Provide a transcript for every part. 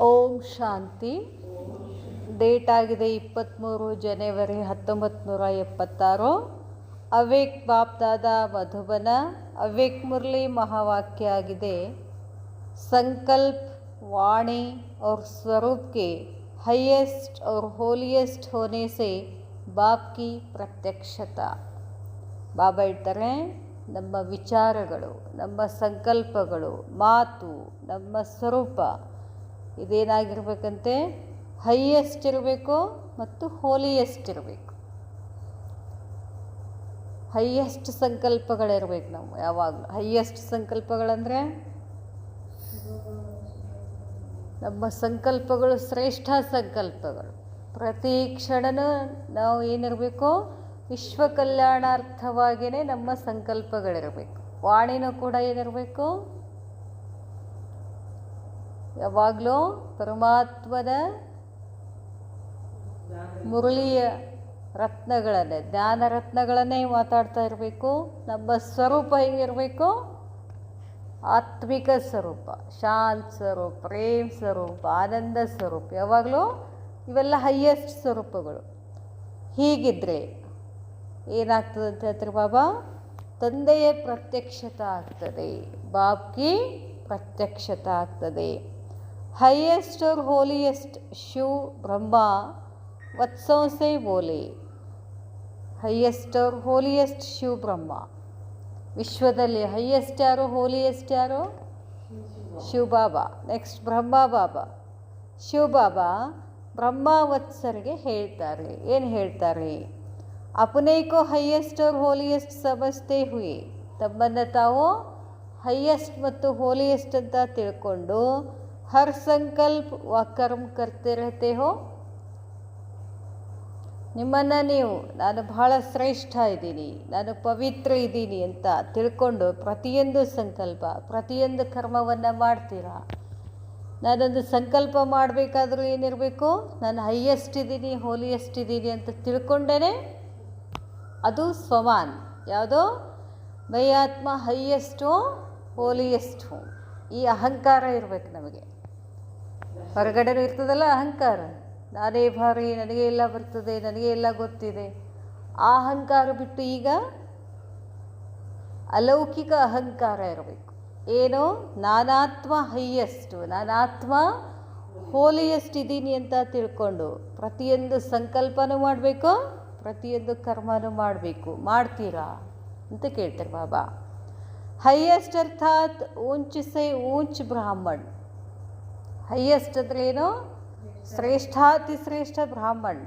ಓಂ ಶಾಂತಿ. Date ಆಗಿದೆ 23 ಜನವರಿ 1976. Awake Baap ದಾದಾ Madhuban. Awake Murali ಮಹಾವಾಕ್ಯ ಆಗಿದೆ, संकल्प वाणी और स्वरूप के हाईएस्ट और होलीएस्ट होने से बाप की प्रत्यक्षता. ಬಾಬಾ ಹೇಳ್ತಾರೆ, ನಮ್ಮ ವಿಚಾರಗಳು, ನಮ್ಮ ಸಂಕಲ್ಪಗಳು, ಮಾತು, ನಮ್ಮ ಸ್ವರೂಪ ಇದೇನಾಗಿರ್ಬೇಕಂತೆ, ಹೈಯೆಸ್ಟ್ ಇರಬೇಕು ಮತ್ತು ಹೋಲಿಯೆಸ್ಟ್ ಇರಬೇಕು. ಹೈಯೆಸ್ಟ್ ಸಂಕಲ್ಪಗಳಿರ್ಬೇಕು ನಾವು ಯಾವಾಗಲೂ. ಹೈಯೆಸ್ಟ್ ಸಂಕಲ್ಪಗಳಂದರೆ ನಮ್ಮ ಸಂಕಲ್ಪಗಳು ಶ್ರೇಷ್ಠ ಸಂಕಲ್ಪಗಳು. ಪ್ರತಿ ಕ್ಷಣನೂ ನಾವು ಏನಿರಬೇಕು, ವಿಶ್ವ ಕಲ್ಯಾಣಾರ್ಥವಾಗಿಯೇ ನಮ್ಮ ಸಂಕಲ್ಪಗಳಿರಬೇಕು. ವಾಣಿನೂ ಕೂಡ ಏನಿರಬೇಕು, ಯಾವಾಗಲೂ ಪರಮಾತ್ಮನ ಮುರಳಿಯ ರತ್ನಗಳನ್ನೇ, ಜ್ಞಾನ ರತ್ನಗಳನ್ನೇ ಮಾತಾಡ್ತಾ ಇರಬೇಕು. ನಮ್ಮ ಸ್ವರೂಪ ಹೇಗಿರಬೇಕು, ಆತ್ಮಿಕ ಸ್ವರೂಪ, ಶಾಂತ ಸ್ವರೂಪ, ಪ್ರೇಮ್ ಸ್ವರೂಪ, ಆನಂದ ಸ್ವರೂಪ, ಯಾವಾಗಲೂ ಇವೆಲ್ಲ ಹೈಯೆಸ್ಟ್ ಸ್ವರೂಪಗಳು. ಹೀಗಿದ್ದರೆ ಏನಾಗ್ತದೆ ಅಂತ ಹೇಳ್ತಾರೆ ಬಾಬಾ, ತಂದೆಯ ಪ್ರತ್ಯಕ್ಷತೆ ಆಗ್ತದೆ, ಬಾಬ್ಕಿ ಪ್ರತ್ಯಕ್ಷತೆ ಆಗ್ತದೆ. हाईएस्ट और होलीएस्ट शिव ब्रह्मा वत्सों से बोले. हाईएस्ट और होलीएस्ट शिव ब्रह्मा. ವಿಶ್ವದಲ್ಲಿ ಹೈಯೆಸ್ಟ್ ಯಾರು, ಹೋಲಿಯೆಸ್ಟ್ ಯಾರು? ಶಿವ ಬಾಬಾ. ನೆಕ್ಸ್ಟ್ ಬ್ರಹ್ಮ ಬಾಬಾ. ಶಿವ ಬಾಬಾ ಬ್ರಹ್ಮಾವತ್ಸರಿಗೆ ಹೇಳ್ತಾರೆ, ಏನು ಹೇಳ್ತಾರೆ? ಅಪನೇ ಕೋ ಹೈಯೆಸ್ಟ್ और ಹೋಲಿಯೆಸ್ಟ್ ಸಮಜ್ತೆ ಹುಯೆ. ತಮ್ಮನ್ನು ತಾವು ಹೈಯೆಸ್ಟ್ ಮತ್ತು ಹೋಲಿಯೆಸ್ಟ್ ಅಂತ ತಿಳ್ಕೊಂಡು ಹರ್ ಸಂಕಲ್ಪ ವ ಕರ್ಮ ಕರ್ತೆ ರಹತೆ ಹೋ. ನಿಮ್ಮನ್ನು ನೀವು ನಾನು ಬಹಳ ಶ್ರೇಷ್ಠ ಇದ್ದೀನಿ, ನಾನು ಪವಿತ್ರ ಇದ್ದೀನಿ ಅಂತ ತಿಳ್ಕೊಂಡು ಪ್ರತಿಯೊಂದು ಸಂಕಲ್ಪ, ಪ್ರತಿಯೊಂದು ಕರ್ಮವನ್ನು ಮಾಡ್ತೀರಾ. ನಾನೊಂದು ಸಂಕಲ್ಪ ಮಾಡಬೇಕಾದ್ರೂ ಏನಿರಬೇಕು, ನಾನು ಹೈಯೆಸ್ಟ್ ಇದ್ದೀನಿ, ಹೋಲಿಯೆಸ್ಟ್ ಇದ್ದೀನಿ ಅಂತ ತಿಳ್ಕೊಂಡೇ ಅದು ಸ್ವಮಾನ್. ಯಾವುದೋ ಮೈ ಆತ್ಮ ಹೈಯೆಸ್ಟು ಹೋಲಿಯೆಸ್ಟು, ಈ ಅಹಂಕಾರ ಇರಬೇಕು ನಮಗೆ. ಹೊರಗಡೆನೂ ಇರ್ತದಲ್ಲ ಅಹಂಕಾರ, ನಾನೇ ಭಾರಿ, ನನಗೆ ಎಲ್ಲ ಬರ್ತದೆ, ನನಗೆ ಎಲ್ಲ ಗೊತ್ತಿದೆ. ಆ ಅಹಂಕಾರ ಬಿಟ್ಟು ಈಗ ಅಲೌಕಿಕ ಅಹಂಕಾರ ಇರಬೇಕು. ಏನು? ನಾನಾತ್ಮ ಹೈಯೆಸ್ಟು, ನಾನಾತ್ಮ ಹೋಲಿಯೆಸ್ಟ್ ಇದ್ದೀನಿ ಅಂತ ತಿಳ್ಕೊಂಡು ಪ್ರತಿಯೊಂದು ಸಂಕಲ್ಪನೂ ಮಾಡಬೇಕು, ಪ್ರತಿಯೊಂದು ಕರ್ಮನೂ ಮಾಡಬೇಕು. ಮಾಡ್ತೀರಾ ಅಂತ ಕೇಳ್ತಾರೆ ಬಾಬಾ. ಹೈಯೆಸ್ಟ್ ಅರ್ಥಾತ್ ऊंच से ऊंच ब्राह्मण. हाईएस्ट ಅಂದರೆ ಏನು? श्रेष्ठाति श्रेष्ठ ब्राह्मण.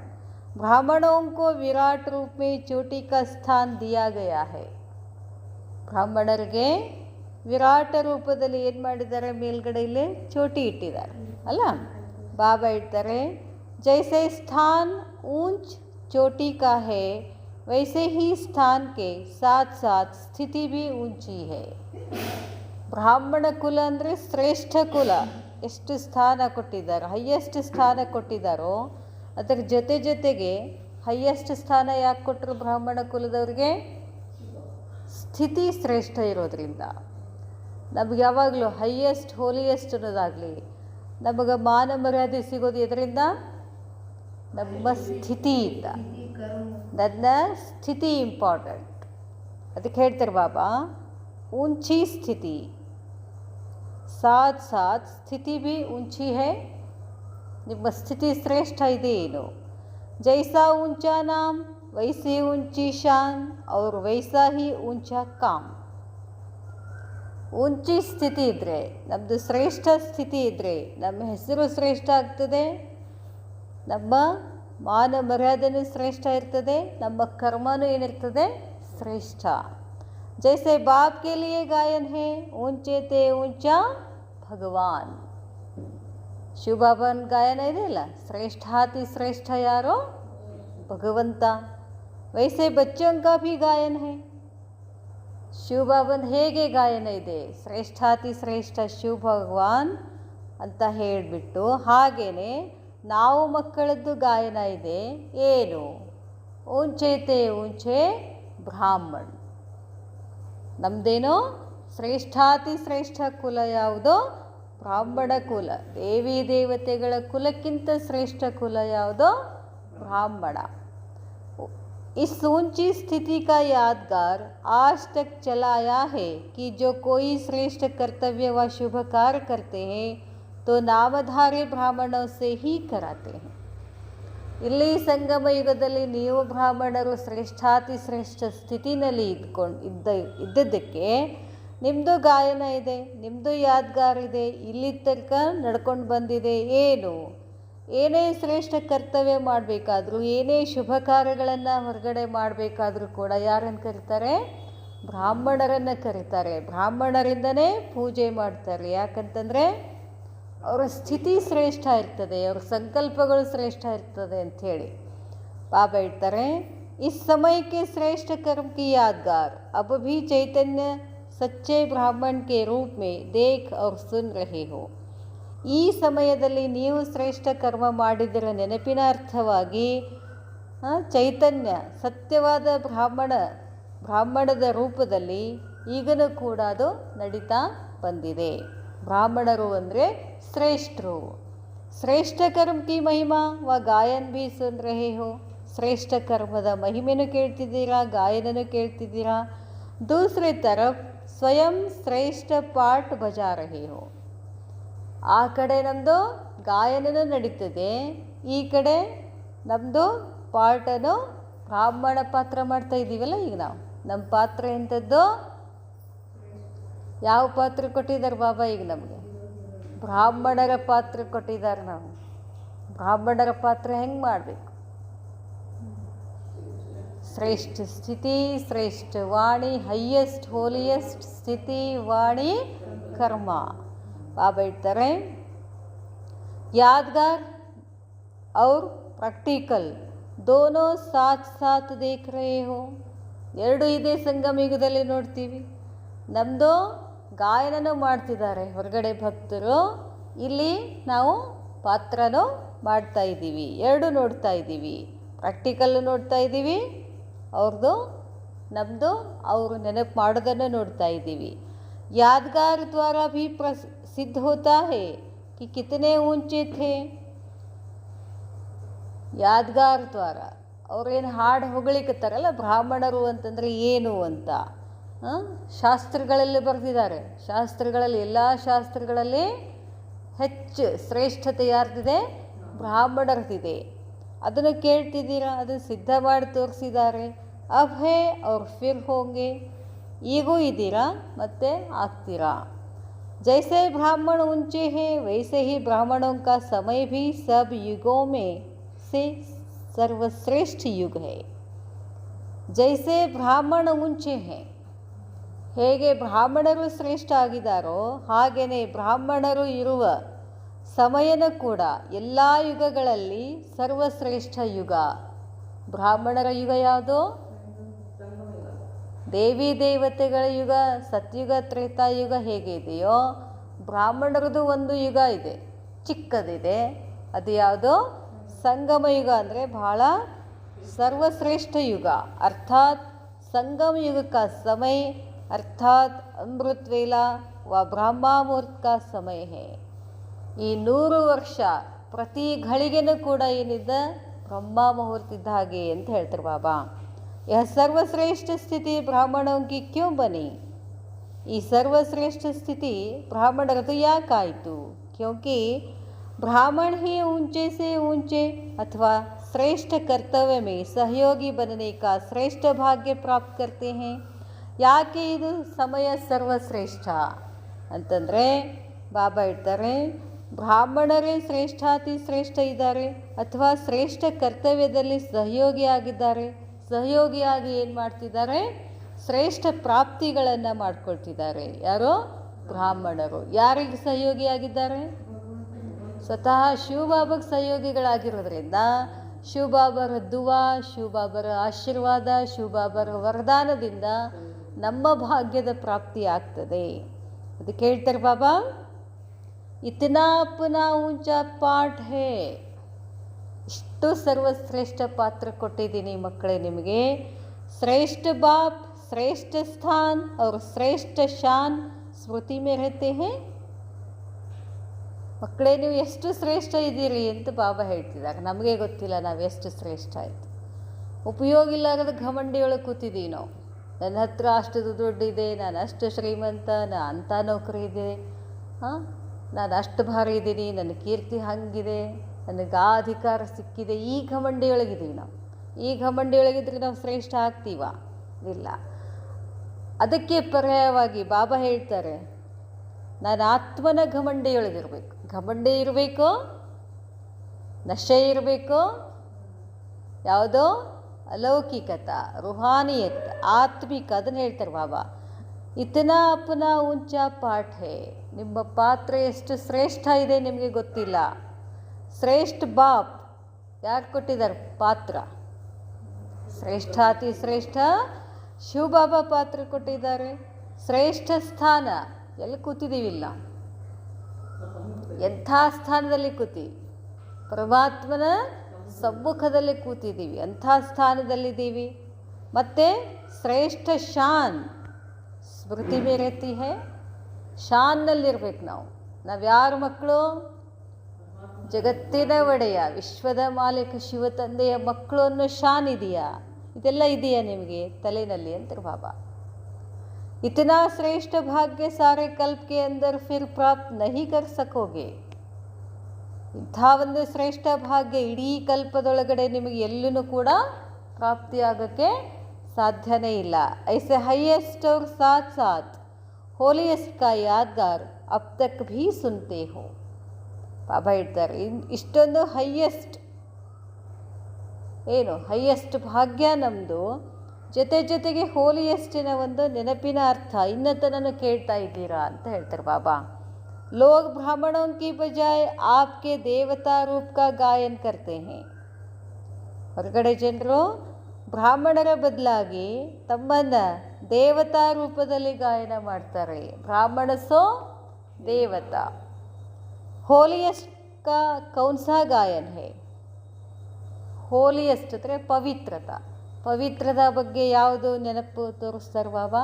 ब्राह्मणों को विराट रूप में चोटी का स्थान दिया गया है. ಬ್ರಾಹ್ಮಣರಿಗೆ ವಿರಾಟ ರೂಪದಲ್ಲಿ ಏನು ಮಾಡಿದ್ದಾರೆ, ಮೇಲ್ಗಡೆಯಲ್ಲಿ ಚೋಟಿ ಇಟ್ಟಿದ್ದಾರೆ ಅಲ್ಲ. ಬಾಬಾ ಹೇಳ್ತಾರೆ, ಜೈಸೆ ಸ್ಥಾನ್ ऊंच चोटी का है वैसे ही स्थान के साथ साथ स्थिति भी ऊंची है. ಬ್ರಾಹ್ಮಣ ಕುಲ ಅಂದರೆ ಶ್ರೇಷ್ಠ ಕುಲ. ಎಷ್ಟು ಸ್ಥಾನ ಕೊಟ್ಟಿದ್ದಾರೆ, ಹೈಯೆಸ್ಟ್ ಸ್ಥಾನ ಕೊಟ್ಟಿದ್ದಾರೋ ಅದರ ಜೊತೆ ಜೊತೆಗೆ ಹೈಯೆಸ್ಟ್ ಸ್ಥಾನ ಯಾಕೆ ಕೊಟ್ಟರು ಬ್ರಾಹ್ಮಣ ಕುಲದವ್ರಿಗೆ? ಸ್ಥಿತಿ ಶ್ರೇಷ್ಠ ಇರೋದ್ರಿಂದ. ನಮಗೆ ಯಾವಾಗಲೂ ಹೈಯೆಸ್ಟ್ ಹೋಲಿಯೆಸ್ಟ್ ಅನ್ನೋದಾಗಲಿ, ನಮಗೆ ಮಾನ ಮರ್ಯಾದೆ ಸಿಗೋದು ಇದರಿಂದ, ನಮ್ಮ ಸ್ಥಿತಿಯಿಂದ. ನನ್ನ ಸ್ಥಿತಿ ಇಂಪಾರ್ಟೆಂಟ್. ಅದಕ್ಕೆ ಹೇಳ್ತಾರೆ ಬಾಬಾ, ऊंची स्थिति साथ साथ स्थिति भी ऊंची है. ನಿಮ್ಮ ಸ್ಥಿತಿ ಶ್ರೇಷ್ಠ ಇದೆ ಏನು? जैसा ऊंचा नाम वैसे ऊंची शान और वैसा ही ऊंचा काम. ऊंची ಸ್ಥಿತಿ ಇದ್ದರೆ, ನಮ್ಮದು ಶ್ರೇಷ್ಠ ಸ್ಥಿತಿ ಇದ್ದರೆ ನಮ್ಮ ಹೆಸರು ಶ್ರೇಷ್ಠ ಆಗ್ತದೆ, ನಮ್ಮ ಮಾನ ಮರ್ಯಾದೆನೂ ಶ್ರೇಷ್ಠ ಇರ್ತದೆ, ನಮ್ಮ ಕರ್ಮನೂ ಏನಿರ್ತದೆ ಶ್ರೇಷ್ಠ. जैसे बाप के लिए गायन है ऊंचे ते ऊंचा भगवान. ಶಿವ ಬಾಬಾನ ಗಾಯನ ಇದೆಯಲ್ಲ, ಶ್ರೇಷ್ಠಾತಿ ಶ್ರೇಷ್ಠ ಯಾರೋ ಭಗವಂತ. ವೈಸೆ ಬಚ್ಚೋಂ ಕಾ ಭಿ ಗಾಯನ ಹೈ. ಶಿವ ಬಾಬನ ಹೇಗೆ ಗಾಯನ ಇದೆ, ಶ್ರೇಷ್ಠಾತಿ ಶ್ರೇಷ್ಠ ಶಿವ ಭಗವಾನ್ ಅಂತ ಹೇಳಿಬಿಟ್ಟು, ಹಾಗೇನೆ ನಾವು ಮಕ್ಕಳದ್ದು ಗಾಯನ ಇದೆ. ಏನು? ऊंचे ते ऊंचे ಬ್ರಾಹ್ಮಣ್. ನಮ್ಮದೇನೋ ಶ್ರೇಷ್ಠಾತಿ ಶ್ರೇಷ್ಠ ಕುಲ ಯಾವುದೋ ಬ್ರಾಹ್ಮಣ ಕುಲ. ದೇವಿ ದೇವತೆಗಳ ಕುಲಕ್ಕಿಂತ ಶ್ರೇಷ್ಠ ಕುಲ ಯಾವುದೋ? ಬ್ರಾಹ್ಮಣ. इस ऊंची स्थिति का यादगार आज तक चला आया है कि जो कोई श्रेष्ठ कर्तव्य व शुभ कार्य करते हैं तो नामधारी ब्राह्मणों से ही कराते हैं. ಇಲ್ಲಿ ಸಂಗಮ ಯುಗದಲ್ಲಿ ನೀವು ಬ್ರಾಹ್ಮಣರು ಶ್ರೇಷ್ಠಾತಿ ಶ್ರೇಷ್ಠ ಸ್ಥಿತಿನಲ್ಲಿ ಇದ್ದದ್ದಕ್ಕೆ ನಿಮ್ಮದು ಗಾಯನ ಇದೆ, ನಿಮ್ಮದು ಯಾದ್ಗಾರ್ ಇದೆ, ಇಲ್ಲಿ ತನಕ ನಡ್ಕೊಂಡು ಬಂದಿದೆ. ಏನೇ ಶ್ರೇಷ್ಠ ಕರ್ತವ್ಯ ಮಾಡಬೇಕಾದ್ರೂ, ಏನೇ ಶುಭ ಕಾರ್ಯಗಳನ್ನು ಹೊರಗಡೆ ಮಾಡಬೇಕಾದ್ರೂ ಕೂಡ ಯಾರನ್ನು ಕರೀತಾರೆ? ಬ್ರಾಹ್ಮಣರನ್ನು ಕರೀತಾರೆ. ಬ್ರಾಹ್ಮಣರಿಂದನೇ ಪೂಜೆ ಮಾಡ್ತಾರೆ. ಯಾಕಂತಂದರೆ ಅವರ ಸ್ಥಿತಿ ಶ್ರೇಷ್ಠ ಇರ್ತದೆ, ಅವ್ರ ಸಂಕಲ್ಪಗಳು ಶ್ರೇಷ್ಠ ಇರ್ತದೆ ಅಂಥೇಳಿ. ಬಾಬಾ ಹೇಳ್ತಾರೆ, इस समय के श्रेष्ठ कर्म की यादगार अब भी चैतन्य सच्चे ब्राह्मण के रूप में देख और सुन रहे हो. ಈ ಸಮಯದಲ್ಲಿ ನೀವು ಶ್ರೇಷ್ಠ ಕರ್ಮ ಮಾಡಿದರ ನೆನಪಿನ ಅರ್ಥವಾಗಿ ಚೈತನ್ಯ ಸತ್ಯವಾದ ಬ್ರಾಹ್ಮಣದ ರೂಪದಲ್ಲಿ ಈಗಲೂ ಕೂಡ ಅದು ನಡೀತಾ ಬಂದಿದೆ. ಬ್ರಾಹ್ಮಣರು ಅಂದರೆ ಶ್ರೇಷ್ಠರು. ಶ್ರೇಷ್ಠ ಕರ್ಮ ಕಿ ಮಹಿಮಾ ವ ಗಾಯನ್ ಭಿ ಸುನ್ ರಹೇ ಹೋ. ಶ್ರೇಷ್ಠ ಕರ್ಮದ ಮಹಿಮೆನೂ ಕೇಳ್ತಿದ್ದೀರಾ, ಗಾಯನೂ ಕೇಳ್ತಿದ್ದೀರಾ. ದೂಸರೆ ತರಫ್ ಸ್ವಯಂ ಶ್ರೇಷ್ಠ ಪಾಠ ಬಜಾ ರಹೇ ಹೋ. ಆ ಕಡೆ ನಮ್ಮದು ಗಾಯನೂ ನಡೀತದೆ, ಈ ಕಡೆ ನಮ್ಮದು ಪಾಠನೂ ಬ್ರಾಹ್ಮಣ ಪಾತ್ರ ಮಾಡ್ತಾ ಇದ್ದೀವಲ್ಲ ಈಗ ನಾವು. ನಮ್ಮ ಪಾತ್ರ ಎಂಥದ್ದು? ಯಾವ ಪಾತ್ರ ಕೊಟ್ಟಿದ್ದಾರೆ ಬಾಬಾ ಈಗ ನಮಗೆ? ಬ್ರಾಹ್ಮಣರ ಪಾತ್ರ ಕೊಟ್ಟಿದ್ದಾರೆ. ನಾವು ಬ್ರಾಹ್ಮಣರ ಪಾತ್ರ ಹೆಂಗೆ ಮಾಡಬೇಕು? ಶ್ರೇಷ್ಠ ಸ್ಥಿತಿ, ಶ್ರೇಷ್ಠ ವಾಣಿ, ಹೈಯೆಸ್ಟ್ ಹೋಲಿಯೆಸ್ಟ್ ಸ್ಥಿತಿ, ವಾಣಿ, ಕರ್ಮ. बाबा ಹೇಳ್ತಾರೆ, यादगार और प्रैक्टिकल दोनों साथ साथ देख रहे हो. ಎರಡು ಇದೇ ಸಂಗಮ ಯುಗದಲ್ಲಿ ನೋಡ್ತೀವಿ. ನಮ್ಮದು ಗಾಯನನೂ ಮಾಡ್ತಿದ್ದಾರೆ ಹೊರಗಡೆ ಭಕ್ತರು, ಇಲ್ಲಿ ನಾವು ಪಾತ್ರನೂ ಮಾಡ್ತಾ ಇದ್ದೀವಿ. ಎರಡು ನೋಡ್ತಾ ಇದ್ದೀವಿ, ಪ್ರಾಕ್ಟಿಕಲ್ಲು ನೋಡ್ತಾ ಇದ್ದೀವಿ, ಅವ್ರದ್ದು ನಮ್ಮದು ಅವರು ನೆನಪು ಮಾಡೋದನ್ನು ನೋಡ್ತಾ ಇದ್ದೀವಿ. यादगार द्वारा भी सिद्ध होता है कि कितने ऊंचे थे. ಯಾದ್ಗಾರ್ ದ್ವಾರ ಅವ್ರೇನು ಹಾಡು ಹೊಗಳಿಕತ್ತಾರಲ್ಲ ಬ್ರಾಹ್ಮಣರು ಅಂತಂದರೆ ಏನು ಅಂತ ಶಾಸ್ತ್ರಗಳಲ್ಲಿ ಬರೆದಿದ್ದಾರೆ. ಶಾಸ್ತ್ರಗಳಲ್ಲಿ, ಎಲ್ಲ ಶಾಸ್ತ್ರಗಳಲ್ಲಿ ಹೆಚ್ಚು ಶ್ರೇಷ್ಠತೆ ಯಾರ್ದಿದೆ? ಬ್ರಾಹ್ಮಣರದಿದೆ. ಅದನ್ನು ಕೇಳ್ತಿದ್ದೀರಾ, ಅದನ್ನು ಸಿದ್ಧ ಮಾಡಿ ತೋರಿಸಿದ್ದಾರೆ. ಅಬ್ ಹೇ ಅವ್ರ ಫಿರ್ ಹೋಂಗೆ, ಈಗೂ ಇದ್ದೀರಾ ಮತ್ತು ಆಗ್ತೀರಾ. जैसे ब्राह्मण ऊंचे हैं वैसे ही ब्राह्मणों का समय भी सब युगों में से सर्वश्रेष्ठ युग है. जैसे ಬ್ರಾಹ್ಮಣ ऊंचे हैं, ಹೇಗೆ ಬ್ರಾಹ್ಮಣರು ಶ್ರೇಷ್ಠ ಆಗಿದ್ದಾರೋ ಹಾಗೆಯೇ ಬ್ರಾಹ್ಮಣರು ಇರುವ ಸಮಯನೂ ಕೂಡ ಎಲ್ಲ ಯುಗಗಳಲ್ಲಿ ಸರ್ವಶ್ರೇಷ್ಠ ಯುಗ. ಬ್ರಾಹ್ಮಣರ ಯುಗ ಯಾವುದು? ದೇವಿ ದೇವತೆಗಳ ಯುಗ, ಸತ್ಯುಗ, ತ್ರೇತಾಯುಗ ಹೇಗಿದೆಯೋ ಬ್ರಾಹ್ಮಣರದು ಒಂದು ಯುಗ ಇದೆ, ಚಿಕ್ಕದಿದೆ. ಅದು ಯಾವುದೋ? ಸಂಗಮ ಯುಗ. ಅಂದರೆ ಬಹಳ ಸರ್ವಶ್ರೇಷ್ಠ ಯುಗ. ಅರ್ಥಾತ್ ಸಂಗಮ ಯುಗ ಕಾ ಸಮಯ ಅರ್ಥಾತ್ ಅಮೃತ ವೇಲಾ ವ ಬ್ರಹ್ಮ ಮುಹೂರ್ತ ಕಾ ಸಮಯ ಹೇ. ಈ 100 ವರ್ಷ ಪ್ರತಿ ಘಳಿಗೆನೂ ಕೂಡ ಏನಿದ್ದ ಬ್ರಹ್ಮ ಮುಹೂರ್ತ ಇದ್ದ ಹಾಗೆ ಅಂತ ಹೇಳ್ತಾರೆ ಬಾಬಾ. यह सर्वश्रेष्ठ स्थिति ब्राह्मणों की क्यों बनी? ಈ ಸರ್ವಶ್ರೇಷ್ಠ ಸ್ಥಿತಿ ಬ್ರಾಹ್ಮಣರದು ಯಾಕಾಯಿತು? क्योंकि ब्राह्मण ही ऊंचे से ऊंचे अथवा श्रेष्ठ कर्तव्य में सहयोगी बनने का श्रेष्ठ भाग्य प्राप्त करते हैं. ಯಾಕೆ ಇದು ಸಮಯ ಸರ್ವಶ್ರೇಷ್ಠ ಅಂತಂದರೆ ಬಾಬಾ ಹೇಳ್ತಾರೆ, ಬ್ರಾಹ್ಮಣರೇ ಶ್ರೇಷ್ಠಾತಿ ಶ್ರೇಷ್ಠ ಇದ್ದಾರೆ ಅಥವಾ ಶ್ರೇಷ್ಠ ಕರ್ತವ್ಯದಲ್ಲಿ ಸಹಯೋಗಿ ಆಗಿದ್ದಾರೆ. ಸಹಯೋಗಿಯಾಗಿ ಏನು ಮಾಡ್ತಿದ್ದಾರೆ? ಶ್ರೇಷ್ಠ ಪ್ರಾಪ್ತಿಗಳನ್ನು ಮಾಡ್ಕೊಳ್ತಿದ್ದಾರೆ. ಯಾರೋ? ಬ್ರಾಹ್ಮಣರು. ಯಾರಿಗೆ ಸಹಯೋಗಿಯಾಗಿದ್ದಾರೆ? ಸ್ವತಃ ಶಿವಬಾಬಾಗೆ ಸಹಯೋಗಿಗಳಾಗಿರೋದ್ರಿಂದ ಶಿವಬಾಬರ ದುವಾ, ಶಿವಬಾಬರ ಆಶೀರ್ವಾದ, ಶಿವಬಾಬರ ವರದಾನದಿಂದ ನಮ್ಮ ಭಾಗ್ಯದ ಪ್ರಾಪ್ತಿ ಆಗ್ತದೆ. ಅದಕ್ಕೆ ಹೇಳ್ತಾರೆ ಬಾಬಾ, ಇತನಾ ಅಪ್ನಾ ಊಂಚಾ ಪಾಠ ಹೇ. ಇಷ್ಟು ಸರ್ವಶ್ರೇಷ್ಠ ಪಾತ್ರ ಕೊಟ್ಟಿದ್ದೀನಿ ಮಕ್ಕಳೇ ನಿಮಗೆ. ಶ್ರೇಷ್ಠ ಬಾಪ್, ಶ್ರೇಷ್ಠ ಸ್ಥಾನ್ और श्रेष्ठ शान स्मृति में रहते हैं. ಮಕ್ಕಳೇ ನೀವು ಎಷ್ಟು ಶ್ರೇಷ್ಠ ಇದ್ದೀರಿ ಅಂತ ಬಾಬಾ ಹೇಳ್ತಿದ್ದಾರೆ. ನಮಗೆ ಗೊತ್ತಿಲ್ಲ ನಾವು ಎಷ್ಟು ಶ್ರೇಷ್ಠ ಆಯಿತು. ಉಪಯೋಗ ಇಲ್ಲಾರದ ಘಮಂಡಿಯೊಳಗೆ ಕೂತಿದ್ದೀವಿ ನಾವು. ನನ್ನ ಹತ್ರ ಅಷ್ಟು ದುಡ್ಡಿದೆ, ನಾನು ಅಷ್ಟು ಶ್ರೀಮಂತ, ನಾನು ಅಂಥ ನೌಕರಿ ಇದೆ, ನಾನು ಅಷ್ಟು ಭಾರಿ ಇದ್ದೀನಿ, ನನ್ನ ಕೀರ್ತಿ ಹಂಗಿದೆ, ನನಗೆ ಆ ಅಧಿಕಾರ ಸಿಕ್ಕಿದೆ, ಈ ಘಮಂಡಿಯೊಳಗಿದ್ದೀವಿ ನಾವು. ಈ ಘಮಂಡಿಯೊಳಗಿದ್ರೆ ನಾವು ಶ್ರೇಷ್ಠ ಆಗ್ತೀವ? ಇಲ್ಲ. ಅದಕ್ಕೆ ಪರ್ಯಾಯವಾಗಿ ಬಾಬಾ ಹೇಳ್ತಾರೆ, ನಾನು ಆತ್ಮನ ಘಮಂಡಿಯೊಳಗಿರಬೇಕು. ಘಮಂಡಿ ಇರಬೇಕು, ನಶೆ ಇರಬೇಕು, ಯಾವುದೋ ಅಲೌಕಿಕತ, ರುಹಾನಿಯತ್, ಆತ್ಮಿಕ, ಅದನ್ನು ಹೇಳ್ತಾರೆ ಬಾಬಾ. ಇತನಾ ಅಪನ ಉಂಚ ಪಾಠ ಹೇ. ನಿಮ್ಮ ಪಾತ್ರ ಎಷ್ಟು ಶ್ರೇಷ್ಠ ಇದೆ ನಿಮಗೆ ಗೊತ್ತಿಲ್ಲ. ಶ್ರೇಷ್ಠ ಬಾಪ್ ಯಾರು ಕೊಟ್ಟಿದ್ದಾರೆ ಪಾತ್ರ? ಶ್ರೇಷ್ಠಾತಿ ಶ್ರೇಷ್ಠ ಶಿವಬಾಬಾ ಪಾತ್ರ ಕೊಟ್ಟಿದ್ದಾರೆ. ಶ್ರೇಷ್ಠ ಸ್ಥಾನ ಎಲ್ಲಿ ಕೂತಿದ್ದೀವಿಲ್ಲ, ಎಂಥ ಸ್ಥಾನದಲ್ಲಿ ಕೂತೀವಿ? ಪರಮಾತ್ಮನ ಸಮ್ಮುಖದಲ್ಲಿ ಕೂತಿದ್ದೀವಿ, ಅಂಥ ಸ್ಥಾನದಲ್ಲಿದ್ದೀವಿ. ಮತ್ತು ಶ್ರೇಷ್ಠ ಶಾನ್ ಸ್ಮೃತಿ ಮೇ ರೆಹತಿ ಹೈ. ಶಾನ್ನಲ್ಲಿರ್ಬೇಕು ನಾವು. ಯಾರ ಮಕ್ಕಳು? ಜಗತ್ತಿನ ಒಡೆಯ ವಿಶ್ವದ ಮಾಲೀಕ ಶಿವ ತಂದೆಯ ಮಕ್ಕಳು ಅನ್ನೋ ಶಾನ್ ಇದೆಯಾ? ಇದೆಲ್ಲ ಇದೆಯಾ ನಿಮಗೆ ತಲೆಯಲ್ಲಿ ಅಂತಾರೆ ಬಾಬಾ. इतना श्रेष्ठ भाग्य सारे कल्प के अंदर फिर प्राप्त नहीं कर सकोगे. ಇಂಥ ಒಂದು ಶ್ರೇಷ್ಠ ಭಾಗ್ಯ ಇಡೀ ಕಲ್ಪದೊಳಗಡೆ ನಿಮಗೆ ಎಲ್ಲೂ ಕೂಡ ಪ್ರಾಪ್ತಿಯಾಗೋಕ್ಕೆ ಸಾಧ್ಯನೇ ಇಲ್ಲ. ಐಸೆ ಹೈಯೆಸ್ಟ್ और साथ साथ होलीएस्ट का यादगार अब तक भी सुनते हो. ಬಾಬಾ ಹೇಳ್ತಾರೆ, ಇಷ್ಟೊಂದು ಹೈಯೆಸ್ಟ್ ಏನು ಹೈಯೆಸ್ಟ್ ಭಾಗ್ಯ ನಮ್ಮದು, ಜೊತೆಗೆ ಹೋಲಿಯೆಸ್ಟಿನ ಒಂದು ನೆನಪಿನ ಅರ್ಥ ಇನ್ನೂ ತನಕ ಕೇಳ್ತಾ ಇದ್ದೀರಾ ಅಂತ ಹೇಳ್ತಾರೆ ಬಾಬಾ. ಲೋಗ್ ಬ್ರಾಹ್ಮಣೋं की बजाय आपके देवता रूप का गायन करते हैं. ಹೊರಗಡೆ ಜನರು ಬ್ರಾಹ್ಮಣರ ಬದಲಾಗಿ ತಮ್ಮನ್ನು ದೇವತಾ ರೂಪದಲ್ಲಿ ಗಾಯನ ಮಾಡ್ತಾರೆ. ಬ್ರಾಹ್ಮಣ ಸೋ ದೇವತಾ. ಹೋಲಿಯೆಸ್ಟ್ का कौन सा गायन है? ಹೋಲಿಯೆಸ್ಟ್ ಅಂದರೆ ಪವಿತ್ರತಾ. ಪವಿತ್ರದ ಬಗ್ಗೆ ಯಾವುದು ನೆನಪು ತೋರಿಸ್ತಾರೆ ಬಾಬಾ?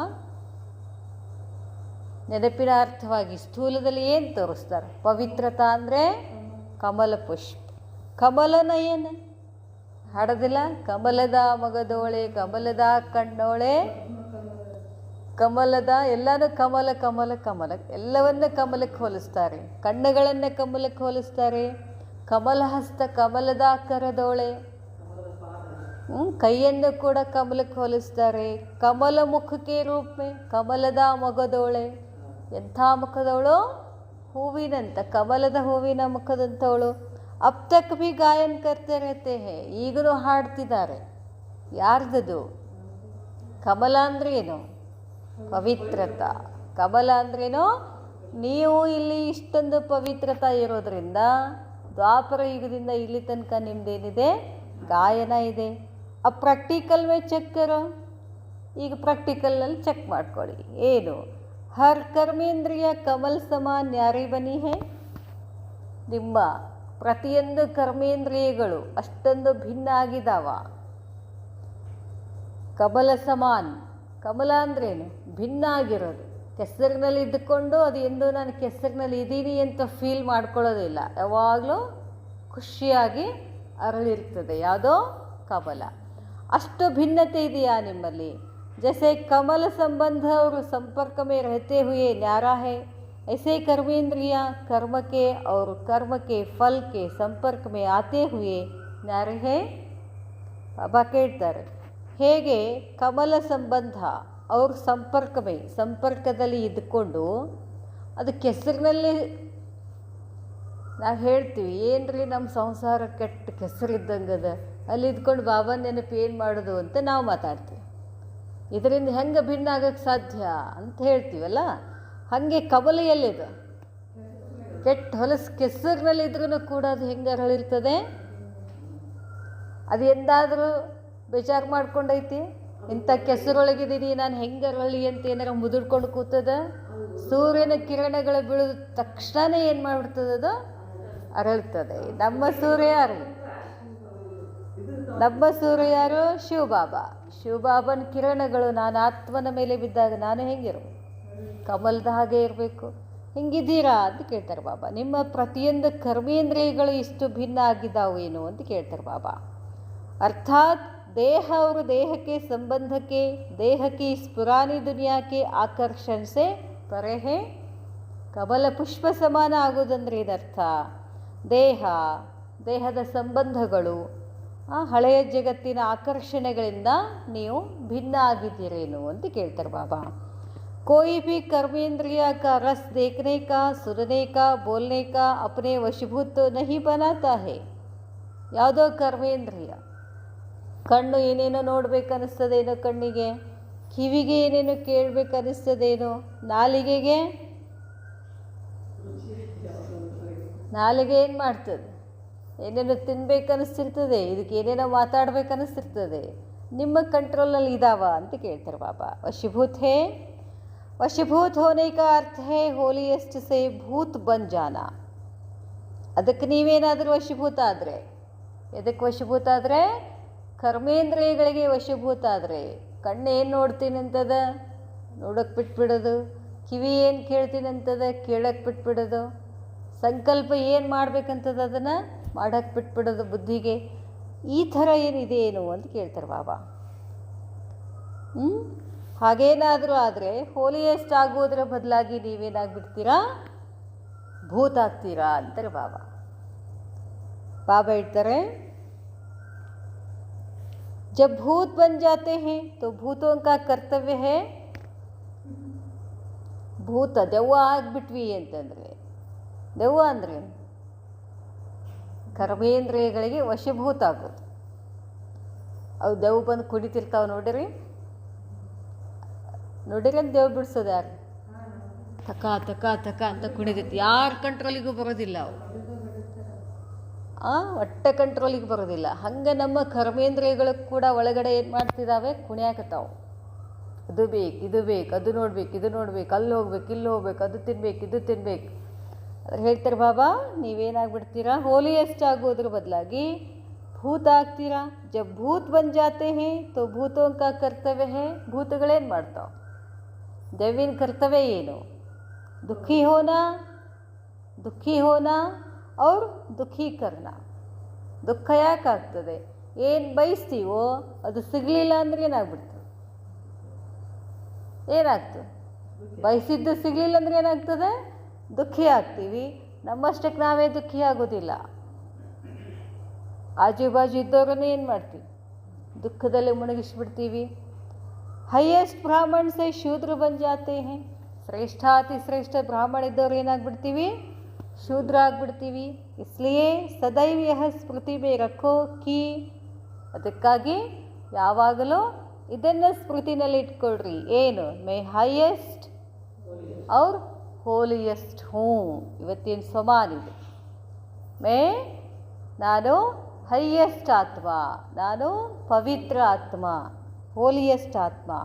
ನೆನಪಿನ ಅರ್ಥವಾಗಿ ಸ್ಥೂಲದಲ್ಲಿ ಏನು ತೋರಿಸ್ತಾರೆ? ಪವಿತ್ರತಾ ಅಂದರೆ ಕಮಲ ಪುಷ್ಪ, ಕಮಲನ ಏನು ಹಾಡೋದಿಲ್ಲ? ಕಮಲದ ಮಗದೋಳೆ, ಕಮಲದ ಕಣ್ಣೋಳೆ, ಕಮಲದ ಎಲ್ಲನೂ ಕಮಲ ಕಮಲ ಕಮಲ, ಎಲ್ಲವನ್ನ ಕಮಲಕ್ಕೆ ಹೋಲಿಸ್ತಾರೆ. ಕಣ್ಣುಗಳನ್ನು ಕಮಲಕ್ಕೆ ಹೋಲಿಸ್ತಾರೆ. ಕಮಲ ಹಸ್ತ ಕಮಲದ ಕರದೋಳೆ, ಕೈಯನ್ನು ಕೂಡ ಕಮಲಕ್ಕೆ ಹೋಲಿಸ್ತಾರೆ. ಕಮಲ ಮುಖಕ್ಕೆ ರೂಪೆ ಕಮಲದ ಮೊಗದೋಳೆ. ಎಂಥ ಮುಖದವಳು? ಹೂವಿನಂತ, ಕಮಲದ ಹೂವಿನ ಮುಖದಂಥವಳು. ಅಬ್ ತಕ್ ಭಿ ಗಾಯನ ಕರ್ತೆ रहते हैं. ಈಗಲೂ ಹಾಡ್ತಿದ್ದಾರೆ. ಯಾರ್ದದು? ಕಮಲ ಅಂದರೆ ಏನು? ಪವಿತ್ರತಾ. ಕಮಲ ಅಂದ್ರೇನು? ನೀವು ಇಲ್ಲಿ ಇಷ್ಟೊಂದು ಪವಿತ್ರತಾ ಇರೋದ್ರಿಂದ ದ್ವಾಪರ ಯುಗದಿಂದ ಇಲ್ಲಿ ತನಕ ನಿಮ್ಮದೇನಿದೆ? ಗಾಯನ ಇದೆ. ಆ ಪ್ರಾಕ್ಟಿಕಲ್ ಮೇ ಚೆಕ್ ಕರೋ. ಈಗ ಪ್ರಾಕ್ಟಿಕಲ್ನಲ್ಲಿ ಚೆಕ್ ಮಾಡ್ಕೊಳ್ಳಿ. ಏನು? ಹರ್ ಕರ್ಮೇಂದ್ರಿಯ ಕಮಲ್ ಸಮಾನ್ ನ್ಯಾರಿ ಬನಿ ಹೇ. ನಿಮ್ಮ ಪ್ರತಿಯೊಂದು ಕರ್ಮೇಂದ್ರಿಯಗಳು ಅಷ್ಟೊಂದು ಭಿನ್ನ ಆಗಿದ್ದಾವ. ಕಮಲ ಸಮಾನ್. ಕಮಲ ಅಂದ್ರೇನು? ಭಿನ್ನ ಆಗಿರೋದು. ಕೆಸರಿನಲ್ಲಿ ಇದ್ದುಕೊಂಡು ಅದು ಎಂದು ನಾನು ಕೆಸರಿನಲ್ಲಿ ಇದ್ದೀನಿ ಅಂತ ಫೀಲ್ ಮಾಡ್ಕೊಳ್ಳೋದಿಲ್ಲ. ಯಾವಾಗಲೂ ಖುಷಿಯಾಗಿ ಅರಳಿರ್ತದೆ. ಯಾವುದೋ ಕಮಲ. ಅಷ್ಟು ಭಿನ್ನತೆ ಇದೆಯಾ ನಿಮ್ಮಲ್ಲಿ? जैसे कमल संबंध और संपर्क में रहते हुए न्यारा है, ऐसे कर्मेंद्रियाँ कर्म के और कर्म के फल के संपर्क में आते हुए न्यारे है. ಬಾಬಾ ಕೇಳ್ತಾರೆ, ಹೇಗೆ ಕಮಲ ಸಂಬಂಧ ಅವ್ರ ಸಂಪರ್ಕದಲ್ಲಿ ಇದ್ದುಕೊಂಡು ಅದು ಕೆಸರಿನಲ್ಲಿ ನಾವು ಹೇಳ್ತೀವಿ, ಏನ್ರಿ ನಮ್ಮ ಸಂಸಾರ ಕೆಟ್ಟ ಕೆಸರಿದ್ದಂಗದ, ಅಲ್ಲಿ ಇದ್ಕೊಂಡು ಬಾಬಾ ನೆನಪು ಏನು ಮಾಡೋದು ಅಂತ ನಾವು ಮಾತಾಡ್ತೀವಿ. ಇದರಿಂದ ಹೆಂಗೆ ಭಿನ್ನ ಆಗೋಕ್ಕೆ ಸಾಧ್ಯ ಅಂತ ಹೇಳ್ತೀವಲ್ಲ, ಹಾಗೆ ಕಮಲ ಎಲ್ಲಿದೆ? ಕೆಟ್ಟ ಹೊಲಸು ಕೆಸರಿನಲ್ಲಿ ಇದ್ರೂ ಕೂಡ ಅದು ಹೆಂಗೆ ಅರಳಿರ್ತದೆ? ಅದು ಎಂದಾದರೂ ಬೇಜಾರು ಮಾಡ್ಕೊಂಡೈತಿ? ಇಂಥ ಕೆಸರೊಳಗಿದ್ದೀನಿ ನಾನು ಹೆಂಗೆ ಅರಳಿ ಅಂತ ಏನಾರ ಮುದುರ್ಕೊಂಡು ಕೂತದ? ಸೂರ್ಯನ ಕಿರಣಗಳು ಬೀಳಿದ ತಕ್ಷಣ ಏನು ಮಾಡಿಬಿಡ್ತದೆ? ಅದು ಅರಳ್ತದೆ. ನಮ್ಮ ಸೂರ್ಯ ಯಾರು? ನಮ್ಮ ಸೂರ್ಯ ಯಾರು? ಶಿವಬಾಬಾ. ಶಿವಬಾಬನ ಕಿರಣಗಳು ನಾನು ಆತ್ಮನ ಮೇಲೆ ಬಿದ್ದಾಗ ನಾನು ಹೆಂಗಿರು? ಕಮಲದ ಹಾಗೆ ಇರಬೇಕು. ಹಿಂಗಿದ್ದೀರಾ ಅಂತ ಕೇಳ್ತಾರೆ ಬಾಬಾ. ನಿಮ್ಮ ಪ್ರತಿಯೊಂದು ಕರ್ಮೇಂದ್ರಿಯಗಳು ಇಷ್ಟು ಭಿನ್ನ ಆಗಿದ್ದಾವೇನು ಅಂತ ಕೇಳ್ತಾರೆ ಬಾಬಾ. ಅರ್ಥಾತ್ देह और देह के संबंध के देह की इस पुरानी दुनिया के आकर्षण से परे है. ಕಮಲ ಪುಷ್ಪ ಸಮಾನ ಆಗೋದಂದ್ರೆ ಇದರ್ಥ ದೇಹದ ಸಂಬಂಧಗಳು ಹಳೆಯ ಜಗತ್ತಿನ ಆಕರ್ಷಣೆಗಳಿಂದ ನೀವು ಭಿನ್ನ ಆಗಿದ್ದೀರೇನು ಅಂತ ಕೇಳ್ತಾರೆ ಬಾಬಾ. कोई भी कर्मेंद्रिय का रस देखने का, सुनने का, बोलने का अपने वशीभूत तो नहीं बनाता है. ಯಾವುದೋ ಕರ್ಮೇಂದ್ರಿಯ, ಕಣ್ಣು ಏನೇನೋ ನೋಡ್ಬೇಕನ್ನಿಸ್ತದೇನೋ ಕಣ್ಣಿಗೆ, ಕಿವಿಗೆ ಏನೇನೋ ಕೇಳಬೇಕನ್ನಿಸ್ತದೇನೋ, ನಾಲಿಗೆ ಏನು ಮಾಡ್ತದೆ, ಏನೇನೋ ತಿನ್ಬೇಕನ್ನಿಸ್ತಿರ್ತದೆ, ಇದಕ್ಕೆ ಏನೇನೋ ಮಾತಾಡ್ಬೇಕನ್ನಿಸ್ತಿರ್ತದೆ. ನಿಮ್ಮ ಕಂಟ್ರೋಲಲ್ಲಿ ಇದಾವ ಅಂತ ಕೇಳ್ತಾರೆ ಬಾಬಾ. ವಶೀಭೂತ್ ಹೇ. वशीभूत होने का अर्थ है होलिएस्ट से भूत बन जाना. ಅದಕ್ಕೆ ನೀವೇನಾದರೂ ವಶೀಭೂತ ಆದರೆ, ಎದಕ್ಕೆ ವಶೀಭೂತ ಆದರೆ? ಕರ್ಮೇಂದ್ರಿಯಗಳಿಗೆ ವಶೀಭೂತ ಆದರೆ. ಕಣ್ಣು ಏನು ನೋಡ್ತೀನಿ ಅಂತದ ನೋಡೋಕ್ಕೆ ಬಿಟ್ಬಿಡೋದು, ಕಿವಿ ಏನು ಕೇಳ್ತೀನಿ ಅಂತದ ಕೇಳೋಕ್ಕೆ ಬಿಟ್ಬಿಡೋದು, ಸಂಕಲ್ಪ ಏನು ಮಾಡ್ಬೇಕಂತದ ಅದನ್ನು ಮಾಡೋಕ್ಕೆ ಬಿಟ್ಬಿಡೋದು ಬುದ್ಧಿಗೆ. ಈ ಥರ ಏನಿದೆ ಏನು ಅಂತ ಕೇಳ್ತಾರೆ ಬಾಬಾ. ಹಾಗೇನಾದರೂ ಆದರೆ ಹೋಲಿಯೆಸ್ಟ್ ಆಗೋದ್ರ ಬದಲಾಗಿ ನೀವೇನಾಗ್ಬಿಡ್ತೀರಾ? ಭೂತ ಆಗ್ತೀರಾ ಅಂತಾರೆ ಬಾಬಾ. ಬಾಬಾ ಹೇಳ್ತಾರೆ, जब भूत बन जाते हैं तो भूतों का कर्तव्य है. ಭೂತ ದೆವ್ವ ಆಗಿಬಿಟ್ವಿ ಅಂತಂದರೆ, ದೆವ್ವ ಅಂದರೆ ಕರ್ಮೇಂದ್ರಿಯಗಳಿಗೆ ವಶೀಭೂತ ಆಗೋದು. ಅವು ದೆವ್ವ ಬಂದು ಕುಡಿತಿರ್ತಾವೆ ನೋಡಿರಿ ಅಂತ ದೇವ್ ಬಿಡಿಸೋದು ಯಾರು? ತಕ ತಕ ತಕ ಅಂತ ಕುಣಿದಿತ್ತು. ಯಾರ ಕಂಟ್ರೋಲಿಗೂ ಬರೋದಿಲ್ಲ ಅವು, ಒಟ್ಟೆ ಕಂಟ್ರೋಲಿಗೆ ಬರೋದಿಲ್ಲ. ಹಂಗೆ ನಮ್ಮ ಕರ್ಮೇಂದ್ರಿಯಗಳು ಕೂಡ ಒಳಗಡೆ ಏನು ಮಾಡ್ತಿದ್ದಾವೆ? ಕುಣಿಯಾಕತ್ತಾವು. ಅದು ಬೇಕು, ಇದು ಬೇಕು, ಅದು ನೋಡ್ಬೇಕು, ಇದು ನೋಡ್ಬೇಕು, ಅಲ್ಲಿ ಹೋಗ್ಬೇಕು, ಇಲ್ಲಿ ಹೋಗ್ಬೇಕು, ಅದು ತಿನ್ಬೇಕು, ಇದು ತಿನ್ಬೇಕು. ಅದ್ರ ಹೇಳ್ತಾರೆ ಬಾಬಾ, ನೀವೇನಾಗ್ಬಿಡ್ತೀರಾ? ಹೋಲಿಯೆಸ್ಟ್ ಆಗೋದ್ರ ಬದಲಾಗಿ ಭೂತ ಆಗ್ತೀರಾ. ಜಬ್ ಭೂತ್ ಬನ್ ಜಾತೆ ಹೇ ತೋ ಭೂತೋं का कर्तव्य है. ಭೂತಗಳೇನು ಮಾಡ್ತಾವೆ? ದೆವ್ವಿನ ಕರ್ತವ್ಯ ಏನು? ದುಃಖಿ ಹೋನಾ ಅವ್ರ ದುಃಖಿ ಕರ್ನ. ದುಃಖ ಯಾಕಾಗ್ತದೆ? ಏನು ಬಯಸ್ತೀವೋ ಅದು ಸಿಗಲಿಲ್ಲ ಅಂದರೆ ಏನಾಗ್ಬಿಡ್ತದೆ? ಏನಾಗ್ತದೆ? ಬಯಸಿದ್ದು ಸಿಗಲಿಲ್ಲ ಅಂದರೆ ಏನಾಗ್ತದೆ? ದುಃಖಿ ಆಗ್ತೀವಿ. ನಮ್ಮಷ್ಟಕ್ಕೆ ನಾವೇ ದುಃಖಿ ಆಗೋದಿಲ್ಲ, ಆಜು ಬಾಜು ಇದ್ದವ್ರನ್ನೇ ಏನು ಮಾಡ್ತೀವಿ? ದುಃಖದಲ್ಲಿ ಮುಳುಗಿಸ್ಬಿಡ್ತೀವಿ. ಹೈಯೆಸ್ಟ್ ಬ್ರಾಹ್ಮಣ ಸೇ ಶೂದ್ರ ಬನ್ ಜಾತೆ ಹೇ. ಶ್ರೇಷ್ಠಾತಿ ಶ್ರೇಷ್ಠ ಬ್ರಾಹ್ಮಣ ಇದ್ದವ್ರು ಏನಾಗ್ಬಿಡ್ತೀವಿ? ಶೂದ್ರ ಆಗ್ಬಿಡ್ತೀವಿ. ಇಸ್ಲಿಯೇ ಸದೈವ ಯಹ ಸ್ಮೃತಿ ಮೇ ರಖೋ ಕಿ. ಅದಕ್ಕಾಗಿ ಯಾವಾಗಲೂ ಇದನ್ನು ಸ್ಮೃತಿನಲ್ಲಿ ಇಟ್ಕೊಳ್ರಿ. ಏನು? ಮೇ ಹೈಯೆಸ್ಟ್ ಅವ್ರ ಹೋಲಿಯೆಸ್ಟ್ ಹೂ. ಇವತ್ತೇನು ಸಮಾನ ಇದೆ. ನಾನು ಹೈಯೆಸ್ಟ್ ಆತ್ಮ, ನಾನು ಪವಿತ್ರ ಆತ್ಮ, होलिएस्ट आत्मा.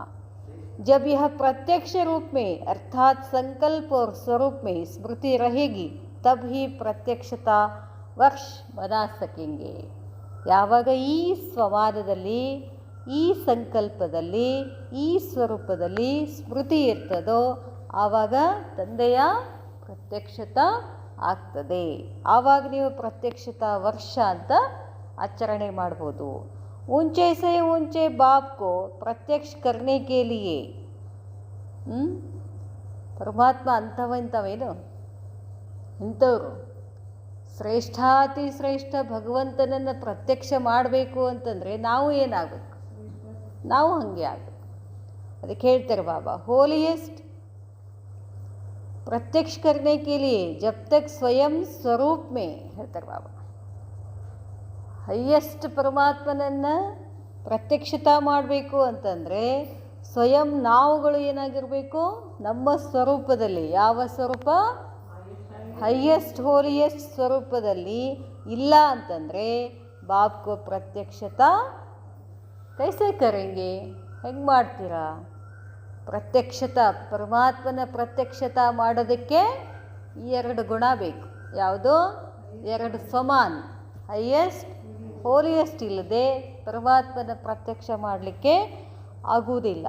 जब यह प्रत्यक्ष रूप में अर्थात संकल्प और स्वरूप में स्मृति रहेगी तब ही प्रत्यक्षता वर्ष बना सकेंगे. ಯಾವಾಗ ಈ ಸ್ವಮಾನದಲ್ಲಿ, ಈ ಸಂಕಲ್ಪದಲ್ಲಿ, ಈ ಸ್ವರೂಪದಲ್ಲಿ ಸ್ಮೃತಿ ಇರ್ತದೋ ಆವಾಗ ತಂದೆಯ ಪ್ರತ್ಯಕ್ಷತಾ ಆಗ್ತದೆ. ಆವಾಗ ನೀವು ಪ್ರತ್ಯಕ್ಷತಾ ವರ್ಷ ಅಂತ ಆಚರಣೆ ಮಾಡ್ಬೋದು. ऊंचे से ऊंचे बाप को प्रत्यक्ष करने के लिए ಪರಮಾತ್ಮ ಅಂಥವೇನು ಇಂಥವ್ರು ಶ್ರೇಷ್ಠಾತಿ ಶ್ರೇಷ್ಠ ಭಗವಂತನನ್ನು ಪ್ರತ್ಯಕ್ಷ ಮಾಡಬೇಕು ಅಂತಂದರೆ ನಾವು ಏನಾಗಬೇಕು? ನಾವು ಹಾಗೆ ಆಗಬೇಕು. ಅದಕ್ಕೆ ಹೇಳ್ತಾರೆ ಬಾಬಾ, ಹೋಲಿಯೆಸ್ಟ್ प्रत्यक्ष करने के लिए जब तक स्वयं स्वरूप में ಹೇಳ್ತಾರೆ ಬಾಬಾ. ಹೈಯೆಸ್ಟ್ ಪರಮಾತ್ಮನನ್ನು ಪ್ರತ್ಯಕ್ಷತಾ ಮಾಡಬೇಕು ಅಂತಂದರೆ ಸ್ವಯಂ ನಾವುಗಳು ಏನಾಗಿರಬೇಕು? ನಮ್ಮ ಸ್ವರೂಪದಲ್ಲಿ. ಯಾವ ಸ್ವರೂಪ? ಹೈಯೆಸ್ಟ್ ಹೋಲಿಯೆಸ್ಟ್ ಸ್ವರೂಪದಲ್ಲಿ ಇಲ್ಲ ಅಂತಂದರೆ ಬಾಪ್ಕೋ ಪ್ರತ್ಯಕ್ಷತಾ ಕೈಸೆ ಕರೆಂಗೆ? ಹೆಂಗೆ ಮಾಡ್ತೀರಾ? ಪ್ರತ್ಯಕ್ಷತಾ, ಪರಮಾತ್ಮನ ಪ್ರತ್ಯಕ್ಷತಾ ಮಾಡೋದಕ್ಕೆ ಈ ಎರಡು ಗುಣ ಬೇಕು. ಯಾವುದು? ಎರಡು ಸಮಾನ. ಹೈಯೆಸ್ಟ್ ಹೋಲಿಯೆಸ್ಟ್ ಇಲ್ಲದೆ ಪರಮಾತ್ಮನ ಪ್ರತ್ಯಕ್ಷ ಮಾಡಲಿಕ್ಕೆ ಆಗುವುದಿಲ್ಲ.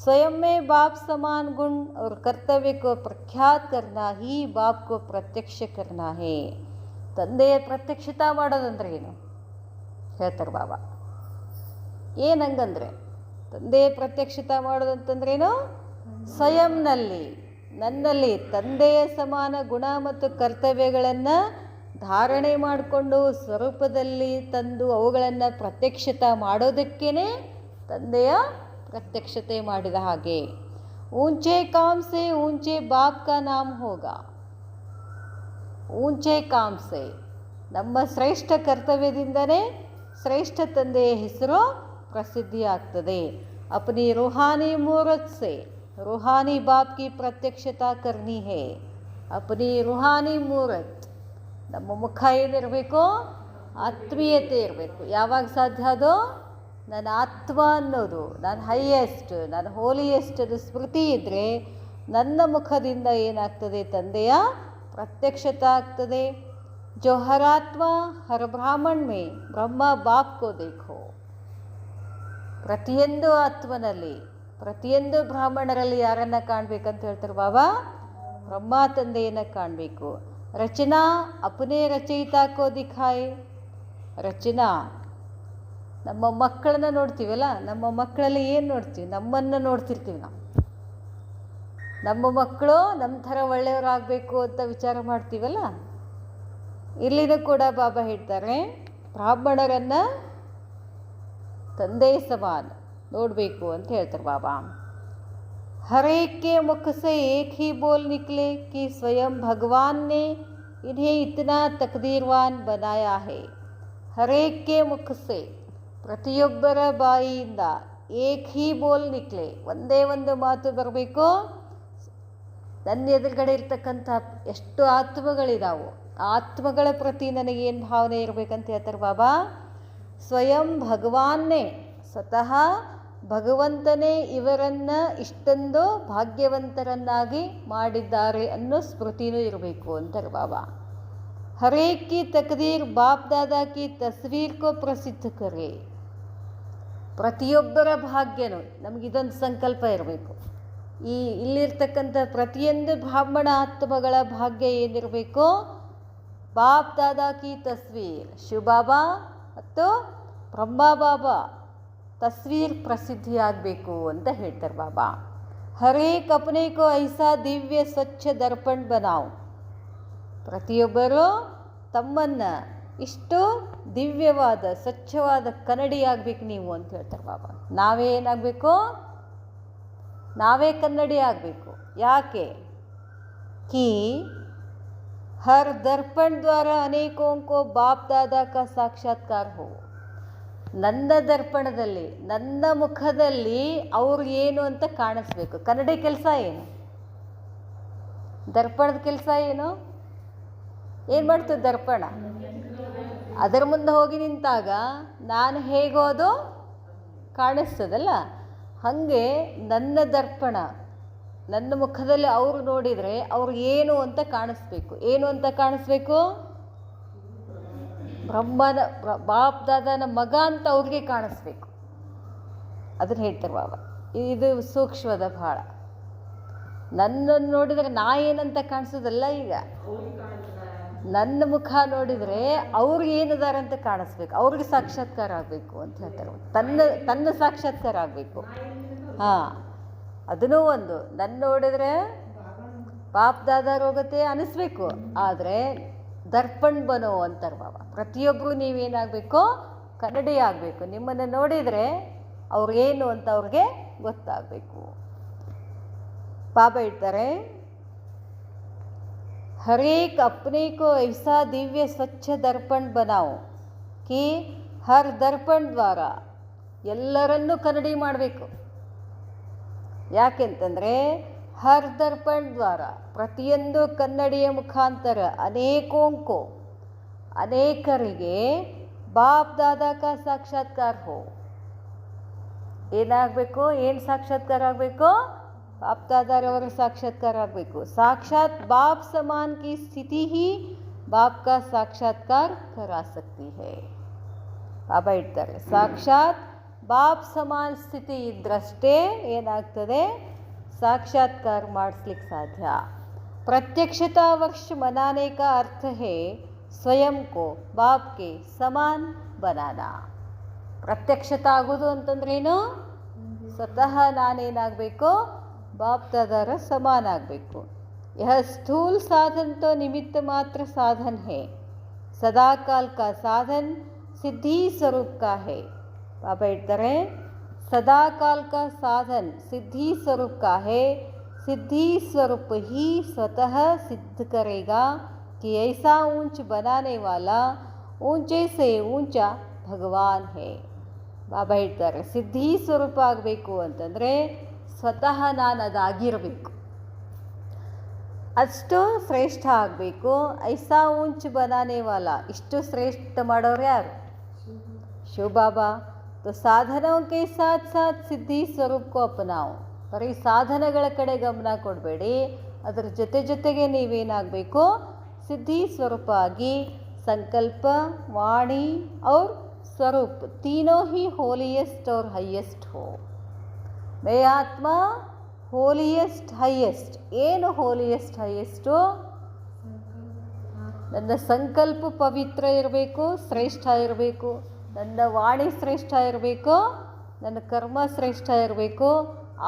स्वयं में बाप समान गुण और कर्तव्य को प्रख्यात करना ही बाप को प्रत्यक्ष करना है. ತಂದೆಯ ಪ್ರತ್ಯಕ್ಷತಾ ಮಾಡೋದಂದ್ರೆ ಏನು ಹೇಳ್ತಾರೆ ಬಾಬಾ. ಏನಂಗಂದರೆ ತಂದೆಯ ಪ್ರತ್ಯಕ್ಷತಾ ಮಾಡೋದಂತಂದ್ರೇನು, ಸ್ವಯಂನಲ್ಲಿ ನನ್ನಲ್ಲಿ ತಂದೆಯ ಸಮಾನ ಗುಣ ಮತ್ತು ಕರ್ತವ್ಯಗಳನ್ನು ಧಾರಣೆ ಮಾಡಿಕೊಂಡು ಸ್ವರೂಪದಲ್ಲಿ ತಂದು ಅವುಗಳನ್ನು ಪ್ರತ್ಯಕ್ಷತಾ ಮಾಡೋದಕ್ಕೇ ತಂದೆಯ ಪ್ರತ್ಯಕ್ಷತೆ ಮಾಡಿದ ಹಾಗೆ. ಊಂಚೆ ಕಾಮ್ ಸೆ ಊಂಚೆ ಬಾಪ್ ಕಾ ನಾಮ್ ಹೋಗಾ. ಊಂಚೆ ಕಾಮ್ ಸೆ ನಮ್ಮ ಶ್ರೇಷ್ಠ ಕರ್ತವ್ಯದಿಂದನೇ ಶ್ರೇಷ್ಠ ತಂದೆಯ ಹೆಸರು ಪ್ರಸಿದ್ಧಿ ಆಗ್ತದೆ. अपनी रूहानी मूर्त से रूहानी बाप की प्रत्यक्षता करनी है. अपनी रूहानी ಮೂರತ್, ನಮ್ಮ ಮುಖ ಏನಿರಬೇಕು, ಆತ್ಮೀಯತೆ ಇರಬೇಕು. ಯಾವಾಗ ಸಾಧ್ಯ ಅದು? ನನ್ನ ಆತ್ಮ ಅನ್ನೋದು, ನಾನು ಹೈಯೆಸ್ಟ್, ನಾನು ಹೋಲಿಯೆಸ್ಟ್ ಅದು ಸ್ಮೃತಿ ಇದ್ದರೆ ನನ್ನ ಮುಖದಿಂದ ಏನಾಗ್ತದೆ, ತಂದೆಯ ಪ್ರತ್ಯಕ್ಷತೆ ಆಗ್ತದೆ. जो हर आत्मा हर ब्राह्मण में ब्रह्मा बाप को देखो. ಪ್ರತಿಯೊಂದು ಆತ್ಮನಲ್ಲಿ ಪ್ರತಿಯೊಂದು ಬ್ರಾಹ್ಮಣರಲ್ಲಿ ಯಾರನ್ನು ಕಾಣಬೇಕಂತ ಹೇಳ್ತಾರೆ ಬಾಬಾ? ಬ್ರಹ್ಮ ತಂದೆಯನ್ನು ಕಾಣಬೇಕು. ರಚನಾ ಅಪನೇ ರಚಯಿತಾ ಕೋ ದಿಖಾಯೆ. ರಚನಾ ನಮ್ಮ ಮಕ್ಕಳನ್ನ ನೋಡ್ತೀವಲ್ಲ, ನಮ್ಮ ಮಕ್ಕಳಲ್ಲಿ ಏನು ನೋಡ್ತೀವಿ? ನಮ್ಮನ್ನು ನೋಡ್ತಿರ್ತೀವಿ ನಾವು. ನಮ್ಮ ಮಕ್ಕಳು ನಮ್ಮ ಥರ ಒಳ್ಳೆಯವರಾಗಬೇಕು ಅಂತ ವಿಚಾರ ಮಾಡ್ತೀವಲ್ಲ. ಇಲ್ಲಿನೂ ಕೂಡ ಬಾಬಾ ಹೇಳ್ತಾರೆ, ಬ್ರಾಹ್ಮಣರನ್ನು ತಂದೆ ಸಮಾನ ನೋಡಬೇಕು ಅಂತ ಹೇಳ್ತಾರೆ ಬಾಬಾ. हर एक के मुख से एक ही बोल निकले कि स्वयं भगवान ने इन्हें इतना तकदीरवान बनाया है. हर एक के मुख से ಪ್ರತಿಯೊಬ್ಬರ ಬಾಯಿಯಿಂದ ಏಕ್ ಹಿ ಬೋಲ್ ನಿಕ್ಲೆ, ಒಂದೇ ಒಂದು ಮಾತು ಬರಬೇಕು. ನನ್ನ ಎದುರುಗಡೆ ಇರ್ತಕ್ಕಂಥ ಎಷ್ಟು ಆತ್ಮಗಳಿದಾವೋ ಆ ಆತ್ಮಗಳ ಪ್ರತಿ ನನಗೇನು ಭಾವನೆ ಇರಬೇಕಂತ ಹೇಳ್ತಾರೆ ಬಾಬಾ. ಸ್ವಯಂ ಭಗವಾನ್ನೇ, ಸ್ವತಃ ಭಗವಂತನೇ ಇವರನ್ನು ಇಷ್ಟೊಂದು ಭಾಗ್ಯವಂತರನ್ನಾಗಿ ಮಾಡಿದ್ದಾರೆ ಅನ್ನೋ ಸ್ಮೃತಿನೂ ಇರಬೇಕು ಅಂತಾರೆ ಬಾಬಾ. ಹರೇಕ್ ಕಿ ತಕ್ದೀರ್ ಬಾಪ್ ದಾದಾ ಕಿ ತಸ್ವೀರ್ ಕೋ ಪ್ರಸಿದ್ಧ ಕರೆ. ಪ್ರತಿಯೊಬ್ಬರ ಭಾಗ್ಯನೂ ನಮಗಿದೊಂದು ಸಂಕಲ್ಪ ಇರಬೇಕು. ಇಲ್ಲಿರ್ತಕ್ಕಂಥ ಪ್ರತಿಯೊಂದು ಬ್ರಾಹ್ಮಣ ಆತ್ಮಗಳ ಭಾಗ್ಯ ಏನಿರಬೇಕು, ಬಾಪ್ ದಾದಾ ಕಿ ತಸ್ವೀರ್, ಶಿವಬಾಬಾ ಮತ್ತು ಬ್ರಹ್ಮ ಬಾಬಾ ತಸ್ವೀರ್ ಪ್ರಸಿದ್ಧಿಯಾಗಬೇಕು ಅಂತ ಹೇಳ್ತಾರೆ ಬಾಬಾ. ಹರೇಕ್ ಅಪನೆ ಕೋ ಐಸಾ ದಿವ್ಯ ಸ್ವಚ್ಛ ದರ್ಪಣ್ ಬನಾವ್. ಪ್ರತಿಯೊಬ್ಬರು ತಮ್ಮನ್ನು ಇಷ್ಟು ದಿವ್ಯವಾದ ಸ್ವಚ್ಛವಾದ ಕನ್ನಡಿಯಾಗಬೇಕು ನೀವು ಅಂತ ಹೇಳ್ತಾರೆ ಬಾಬಾ. ನಾವೇ ಏನಾಗಬೇಕು? ನಾವೇ ಕನ್ನಡಿ ಆಗಬೇಕು. ಯಾಕೆ? ಕಿ हर दर्पण द्वारा अनेकों को बाप दादा का साक्षात्कार हो. ನನ್ನ ದರ್ಪಣದಲ್ಲಿ, ನನ್ನ ಮುಖದಲ್ಲಿ ಅವ್ರು ಏನು ಅಂತ ಕಾಣಿಸ್ಬೇಕು. ಕನ್ನಡಿ ಕೆಲಸ ಏನು? ದರ್ಪಣದ ಕೆಲಸ ಏನು? ಏನು ಮಾಡ್ತದೆ ದರ್ಪಣ? ಅದರ ಮುಂದೆ ಹೋಗಿ ನಿಂತಾಗ ನಾನು ಹೇಗೋ ಅದು ಕಾಣಿಸ್ತದಲ್ಲ. ಹಾಗೆ ನನ್ನ ದರ್ಪಣ, ನನ್ನ ಮುಖದಲ್ಲಿ ಅವರು ನೋಡಿದರೆ ಅವ್ರು ಏನು ಅಂತ ಕಾಣಿಸ್ಬೇಕು. ಏನು ಅಂತ ಕಾಣಿಸ್ಬೇಕು? ಬ್ರಹ್ಮನ ಬಾಪ್ ದಾದನ ಮಗ ಅಂತ ಅವ್ರಿಗೆ ಕಾಣಿಸ್ಬೇಕು. ಅದನ್ನು ಹೇಳ್ತಾರೆ ಬಾಬಾ. ಇದು ಸೂಕ್ಷ್ಮದ ಭಾಳ. ನನ್ನನ್ನು ನೋಡಿದರೆ ನಾ ಏನಂತ ಕಾಣಿಸೋದಲ್ಲ. ಈಗ ನನ್ನ ಮುಖ ನೋಡಿದರೆ ಅವ್ರು ಏನಿದ್ದಾರೆ ಅಂತ ಕಾಣಿಸ್ಬೇಕು. ಅವ್ರಿಗೆ ಸಾಕ್ಷಾತ್ಕಾರ ಆಗಬೇಕು ಅಂತ ಹೇಳ್ತಾರೆ. ತನ್ನ ಸಾಕ್ಷಾತ್ಕಾರ ಆಗಬೇಕು. ಹಾಂ, ಅದನ್ನೂ ಒಂದು. ನನ್ನ ನೋಡಿದ್ರೆ ಬಾಪ್ ದಾದಾರ್ ಹೋಗುತ್ತೆ ಅನ್ನಿಸ್ಬೇಕು. ಆದರೆ ದರ್ಪಣ್ ಬನೋ ಅಂತಾರೆ ಬಾಬಾ. ಪ್ರತಿಯೊಬ್ಬರು ನೀವೇನಾಗಬೇಕು? ಕನ್ನಡಿ ಆಗಬೇಕು. ನಿಮ್ಮನ್ನು ನೋಡಿದರೆ ಅವ್ರಿಗೇನು ಅಂತ ಅವ್ರಿಗೆ ಗೊತ್ತಾಗಬೇಕು. ಬಾಬಾ ಹೇಳ್ತಾರೆ, हरेक अपने को ऐसा दिव्य स्वच्छ दर्पण बनाओ कि हर दर्पण ದ್ವಾರ ಎಲ್ಲರನ್ನೂ ಕನ್ನಡಿ ಮಾಡಬೇಕು. ಯಾಕೆಂತಂದರೆ ಹರ್ ದರ್ಪಣ್ ದ್ವಾರ ಪ್ರತಿಯೊಂದು ಕನ್ನಡಿಯ ಮುಖಾಂತರ ಅನೇಕೋಂಕೋ ಅನೇಕರಿಗೆ ಬಾಪ್ ದಾದಾ ಕಾ ಸಾಕ್ಷಾತ್ಕಾರ ಹೋ. ಏನಾಗಬೇಕು? ಏನು ಸಾಕ್ಷಾತ್ಕಾರ ಆಗಬೇಕು? ಬಾಪ್ ದಾದಾರವರ ಸಾಕ್ಷಾತ್ಕಾರ ಆಗಬೇಕು. ಸಾಕ್ಷಾತ್ ಬಾಪ್ ಸಮಾನ್ ಕಿ ಸ್ಥಿತಿ ಹಿ ಬಾಪ್ ಕಾ ಸಾಕ್ಷಾತ್ಕಾರ ಕರಾ ಸಕ್ತಿ ಹೈ. ಬಾಬಾ ಹೇಳ್ತಾರೆ, ಸಾಕ್ಷಾತ್ ಬಾಪ್ ಸಮಾನ ಸ್ಥಿತಿ ಇದ್ದರಷ್ಟೇ ಏನಾಗ್ತದೆ, साक्षात्कार ಮಾಡಿಸ್ಲಿಕ್ಕೆ ಸಾಧ್ಯ. प्रत्यक्षता वर्ष मनाने का अर्थ है स्वयं को बाप के समान बनाना. ಪ್ರತ್ಯಕ್ಷತಾ ಆಗೋದು ಅಂತಂದ್ರೇನು, ಸ್ವತಃ ನಾನೇನಾಗಬೇಕು, ಬಾಪ್ ದಾದಾರ ಸಮಾನ ಆಗಬೇಕು. यह स्थूल साधन तो निमित्त मात्र साधन है, सदाकाल का साधन सिद्धि स्वरूप का है. बाबा ಹೇಳ್ತಾರೆ, सदाकाल का साधन सिद्धि स्वरूप का है. सिद्धि स्वरूप ही स्वतः सिद्ध करेगा कि ऐसा ऊंच बनाने वाला ऊंचे से ऊंचा भगवान है. ಬಾಬಾ ಹೇಳ್ತಾರೆ, ಸಿದ್ಧಿ ಸ್ವರೂಪ ಆಗಬೇಕು ಅಂತಂದರೆ ಸ್ವತಃ ನಾನು ಅದಾಗಿರಬೇಕು, ಅಷ್ಟು ಶ್ರೇಷ್ಠ ಆಗಬೇಕು. ಐಸಾ ಊಂಚ್ ಬನಾನೆ ವಾಲ, ಇಷ್ಟು ಶ್ರೇಷ್ಠ ಮಾಡೋರು ಯಾರು? ಶಿವ ಬಾಬಾ. तो साधनों के साथ साथ सिद्धि स्वरूप को अपनाओ. ಬರೀ ಸಾಧನಗಳ ಕಡೆ ಗಮನ ಕೊಡಬೇಡಿ, ಅದರ ಜೊತೆಗೆ ನೀವೇನಾಗಬೇಕು, ಸಿದ್ಧಿ ಸ್ವರೂಪ ಆಗಿ संकल्प, वाणी और स्वरूप तीनों ही होलीएस्ट और हाईएस्ट हो. मैं आत्मा ಹೋಲಿಯೆಸ್ಟ್ ಹೈಯೆಸ್ಟ್. ಏನು ಹೋಲಿಯೆಸ್ಟ್ ಹೈಯೆಸ್ಟು? ನನ್ನ ಸಂಕಲ್ಪ ಪವಿತ್ರ ಇರಬೇಕು, ಶ್ರೇಷ್ಠ ಇರಬೇಕು. ನನ್ನ ವಾಣಿ ಶ್ರೇಷ್ಠ ಇರಬೇಕು, ನನ್ನ ಕರ್ಮ ಶ್ರೇಷ್ಠ ಇರಬೇಕು.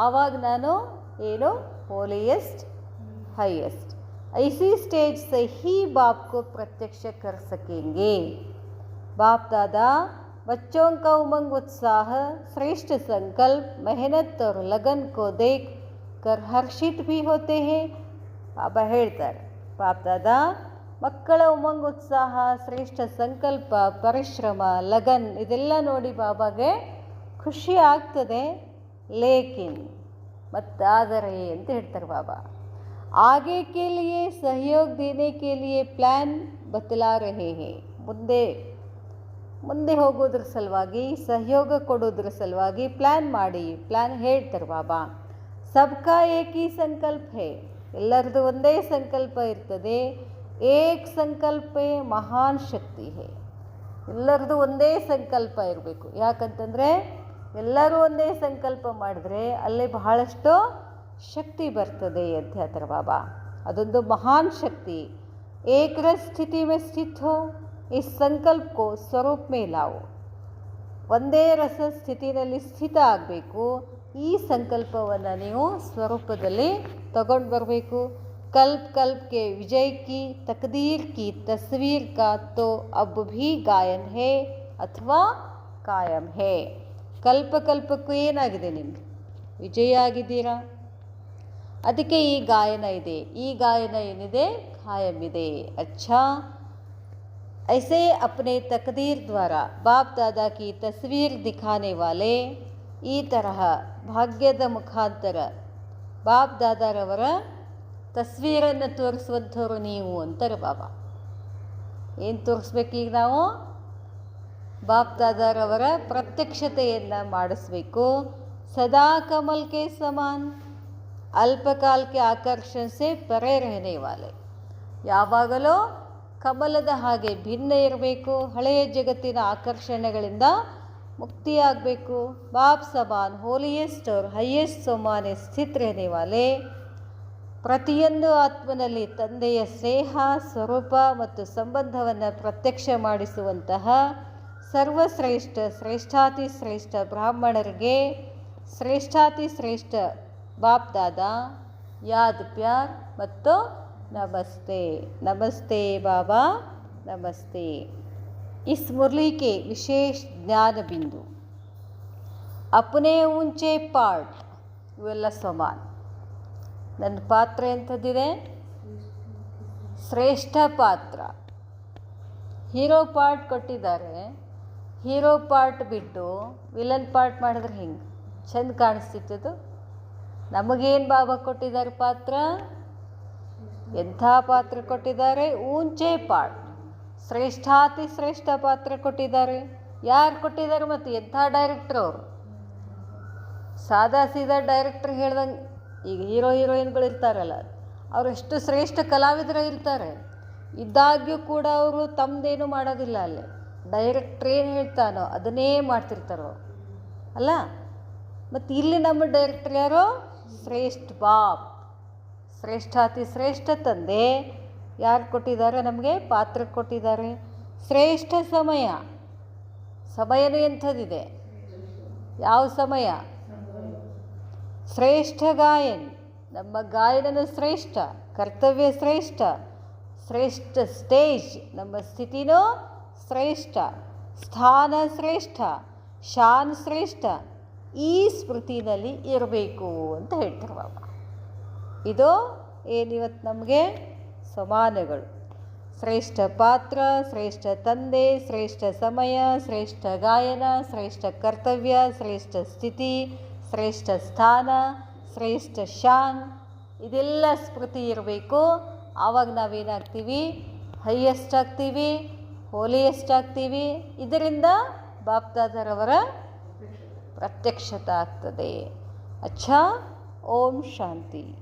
ಆವಾಗ ನಾನು ಏನು ಹೋಲಿಯೆಸ್ಟ್ हाईएस्ट. ऐसी स्टेज से ही बाप को प्रत्यक्ष कर सकेंगे. बाप दादा बच्चों का उमंग, उत्साह, श्रेष्ठ संकल्प, मेहनत और लगन को देख कर हर्षित भी होते हैं. ಬಾಬಾ ಹೇಳ್ತಾರೆ, ಬಾಪ್ ದಾದಾ ಮಕ್ಕಳ ಉಮಂಗ್, ಉತ್ಸಾಹ, ಶ್ರೇಷ್ಠ ಸಂಕಲ್ಪ, ಪರಿಶ್ರಮ, ಲಗನ್ ಇದೆಲ್ಲ ನೋಡಿ ಬಾಬಾಗೆ ಖುಷಿ ಆಗ್ತದೆ. ಲೇಕಿನ್ ಮತ್ತಾದರೆ ಅಂತ ಹೇಳ್ತಾರೆ ಬಾಬಾ. आगे के लिए सहयोग देने के लिए प्लान बतला रहे हैं. ಮುಂದೆ ಹೋಗೋದ್ರ ಸಲುವಾಗಿ, ಸಹಯೋಗ ಕೊಡೋದ್ರ ಸಲುವಾಗಿ ಪ್ಲ್ಯಾನ್ ಮಾಡಿ, ಪ್ಲ್ಯಾನ್ ಹೇಳ್ತಾರೆ ಬಾಬಾ. ಸಬ್ಕಾ ಏಕ್ ಹಿ ಸಂಕಲ್ಪ ಹೇ, ಎಲ್ಲರದು ಒಂದೇ ಸಂಕಲ್ಪ ಇರ್ತದೆ. ಏಕ್ ಸಂಕಲ್ಪ ಮಹಾನ್ ಶಕ್ತಿ ಹೇ, ಎಲ್ಲರದು ಒಂದೇ ಸಂಕಲ್ಪ ಇರಬೇಕು. ಯಾಕಂತಂದರೆ ಎಲ್ಲರೂ ಒಂದೇ ಸಂಕಲ್ಪ ಮಾಡಿದ್ರೆ ಅಲ್ಲಿ ಬಹಳಷ್ಟು ಶಕ್ತಿ ಬರ್ತದೆ ಅಂತ ಹೇಳ್ತಾರೆ ಬಾಬಾ. ಅದೊಂದು ಮಹಾನ್ ಶಕ್ತಿ. ಏಕ್ ರಸ್ ಸ್ಥಿತಿ ಮೇ ಸ್ಥಿತ್ ಹೋ, ಈ ಸಂಕಲ್ಪಕ್ಕೂ ಸ್ವರೂಪ ಮೇ ಲಾವು. ಒಂದೇ ರಸ ಸ್ಥಿತಿನಲ್ಲಿ ಸ್ಥಿತ ಆಗಬೇಕು. ಈ ಸಂಕಲ್ಪವನ್ನು ನೀವು ಸ್ವರೂಪದಲ್ಲಿ ತಗೊಂಡು ಬರಬೇಕು. ಕಲ್ಪ್ ಕಲ್ಪ್ಗೆ ವಿಜಯ್ ಕಿ ತಕ್ದೀರ್ ಕಿ ತಸ್ವೀರ್ ಕಾ ತೋ ಅಬ್ ಭಿ ಗಾಯನ್ ಹೇ ಅಥವಾ ಕಾಯಂ ಹೇ. ಕಲ್ಪಕ್ಕೂ ಏನಾಗಿದೆ, ನಿಮಗೆ ವಿಜಯ ಆಗಿದ್ದೀರಾ, ಅದಕ್ಕೆ ಈ ಗಾಯನ ಇದೆ. ಈ ಗಾಯನ ಏನಿದೆ, ಕಾಯಂ ಇದೆ. अच्छा, ऐसे अपने तकदीर द्वारा बाप दादा की तस्वीर दिखाने वाले, ಈ ತರಹ ಭಾಗ್ಯದ ಮುಖಾಂತರ ಬಾಪ್ ದಾದಾರವರ ತಸ್ವೀರನ್ನು ತೋರಿಸುವಂಥವ್ರು ನೀವು ಅಂತಾರೆ ಬಾಬಾ. ಏನು ತೋರಿಸ್ಬೇಕೀಗ ನಾವು? ಬಾಪ್ ದಾದಾರವರ ಪ್ರತ್ಯಕ್ಷತೆಯನ್ನು ಮಾಡಿಸ್ಬೇಕು. ಸದಾ ಕಮಲ್ ಕೆ ಸಮಾನ್, ಅಲ್ಪಕಾಲ ಕೆ ಆಕರ್ಷಣೆ ಸೆ ಪರೆ ರಹನೆ ವಾಲೆ, ಯಾವಾಗಲೂ ಕಮಲದ ಹಾಗೆ ಭಿನ್ನ ಇರಬೇಕು. ಹಳೆಯ ಜಗತ್ತಿನ ಆಕರ್ಷಣೆಗಳಿಂದ ಮುಕ್ತಿಯಾಗಬೇಕು. ಬಾಪ್ ಸಮಾನ್ ಹೋಲಿಯೆಸ್ಟ್ और हाईएस्ट ಸಮಾನೆ ಸ್ಥಿತ रहने वाले, ಪ್ರತಿಯೊಂದು ಆತ್ಮನಲ್ಲಿ ತಂದೆಯ ಸ್ನೇಹ, ಸ್ವರೂಪ ಮತ್ತು ಸಂಬಂಧವನ್ನು ಪ್ರತ್ಯಕ್ಷ ಮಾಡಿಸುವಂತಹ ಸರ್ವಶ್ರೇಷ್ಠ, ಶ್ರೇಷ್ಠಾತಿ ಶ್ರೇಷ್ಠ ಬ್ರಾಹ್ಮಣರಿಗೆ, ಶ್ರೇಷ್ಠಾತಿ ಶ್ರೇಷ್ಠ ಬಾಪ್ ದಾದಾ ಯಾದ್ ಪ್ಯಾರ್ ಮತ್ತು ನಮಸ್ತೆ. ನಮಸ್ತೆ ಬಾಬಾ, ನಮಸ್ತೆ. इस मुरली के विशेष ज्ञान बिंदु, अपने ऊंचे पार्ट ಇವೆಲ್ಲ ಸಮಾನ. ನನ್ನ ಪಾತ್ರ ಎಂಥದ್ದಿದೆ? ಶ್ರೇಷ್ಠ ಪಾತ್ರ. ಹೀರೋ ಪಾರ್ಟ್ ಕೊಟ್ಟಿದ್ದಾರೆ. ಹೀರೋ ಪಾರ್ಟ್ ಬಿಟ್ಟು ವಿಲನ್ ಪಾರ್ಟ್ ಮಾಡಿದ್ರೆ ಹಿಂಗೆ ಚೆಂದ ಕಾಣಿಸ್ತಿತ್ತದು. ನಮಗೇನು ಬಾಬಾ ಕೊಟ್ಟಿದ್ದಾರೆ ಪಾತ್ರ? ಎಂಥ ಪಾತ್ರ ಕೊಟ್ಟಿದ್ದಾರೆ? ಊಂಚೆ ಪಾರ್ಟ್, ಶ್ರೇಷ್ಠಾತಿ ಶ್ರೇಷ್ಠ ಪಾತ್ರ ಕೊಟ್ಟಿದ್ದಾರೆ. ಯಾರು ಕೊಟ್ಟಿದ್ದಾರೆ? ಮತ್ತು ಎಂಥ ಡೈರೆಕ್ಟ್ರ್ ಅವರು? ಸಾದಾ ಸೀದಾ ಡೈರೆಕ್ಟ್ರ್ ಹೇಳ್ದಂಗೆ, ಈಗ ಹೀರೋ ಹೀರೋಯಿನ್ಗಳು ಇರ್ತಾರಲ್ಲ, ಅವರು ಎಷ್ಟು ಶ್ರೇಷ್ಠ ಕಲಾವಿದರು ಇರ್ತಾರೆ. ಇದ್ದಾಗ್ಯೂ ಕೂಡ ಅವರು ತಮ್ಮದೇನು ಮಾಡೋದಿಲ್ಲ. ಅಲ್ಲಿ ಡೈರೆಕ್ಟ್ರ್ ಏನು ಹೇಳ್ತಾನೋ ಅದನ್ನೇ ಮಾಡ್ತಿರ್ತಾರೋ. ಅಲ್ಲ. ಮತ್ತು ಇಲ್ಲಿ ನಮ್ಮ ಡೈರೆಕ್ಟರ್ ಯಾರು? ಶ್ರೇಷ್ಠ ಬಾಪ್, ಶ್ರೇಷ್ಠಾತಿ ಶ್ರೇಷ್ಠ ತಂದೆ. ಯಾರು ಕೊಟ್ಟಿದ್ದಾರೆ ನಮಗೆ? ಪಾತ್ರಕ್ಕೆ ಕೊಟ್ಟಿದ್ದಾರೆ. ಶ್ರೇಷ್ಠ ಸಮಯ, ಸಮಯನೂ ಎಂಥದ್ದಿದೆ? ಯಾವ ಸಮಯ? ಶ್ರೇಷ್ಠ ಗಾಯನ್, ನಮ್ಮ ಗಾಯನನು ಶ್ರೇಷ್ಠ, ಕರ್ತವ್ಯ ಶ್ರೇಷ್ಠ, ಶ್ರೇಷ್ಠ ಸ್ಟೇಜ್, ನಮ್ಮ ಸ್ಥಿತಿನೂ ಶ್ರೇಷ್ಠ, ಸ್ಥಾನ ಶ್ರೇಷ್ಠ, ಶಾನ್ ಶ್ರೇಷ್ಠ. ಈ ಸ್ಮೃತಿನಲ್ಲಿ ಇರಬೇಕು ಅಂತ ಹೇಳ್ತಾರೆ ಬಾಬಾ. ಇದು ಏನಿವತ್ತು ನಮಗೆ ಸಮಾನಗಳು. ಶ್ರೇಷ್ಠ ಪಾತ್ರ, ಶ್ರೇಷ್ಠ ತಂದೆ, ಶ್ರೇಷ್ಠ ಸಮಯ, ಶ್ರೇಷ್ಠ ಗಾಯನ, ಶ್ರೇಷ್ಠ ಕರ್ತವ್ಯ, ಶ್ರೇಷ್ಠ ಸ್ಥಿತಿ, ಶ್ರೇಷ್ಠ ಸ್ಥಾನ, ಶ್ರೇಷ್ಠ ಶಾನ್, ಇದೆಲ್ಲ ಸ್ಮೃತಿ ಇರಬೇಕು. ಆವಾಗ ನಾವೇನಾಗ್ತೀವಿ? ಹೈಯೆಸ್ಟ್ ಆಗ್ತೀವಿ, ಹೋಲಿಯೆಸ್ಟ್ ಆಗ್ತೀವಿ. ಇದರಿಂದ ಬಾಪ್ದಾದರವರ ಪ್ರತ್ಯಕ್ಷತೆ ಆಗ್ತದೆ. ಅಚ್ಛಾ, ಓಂ ಶಾಂತಿ.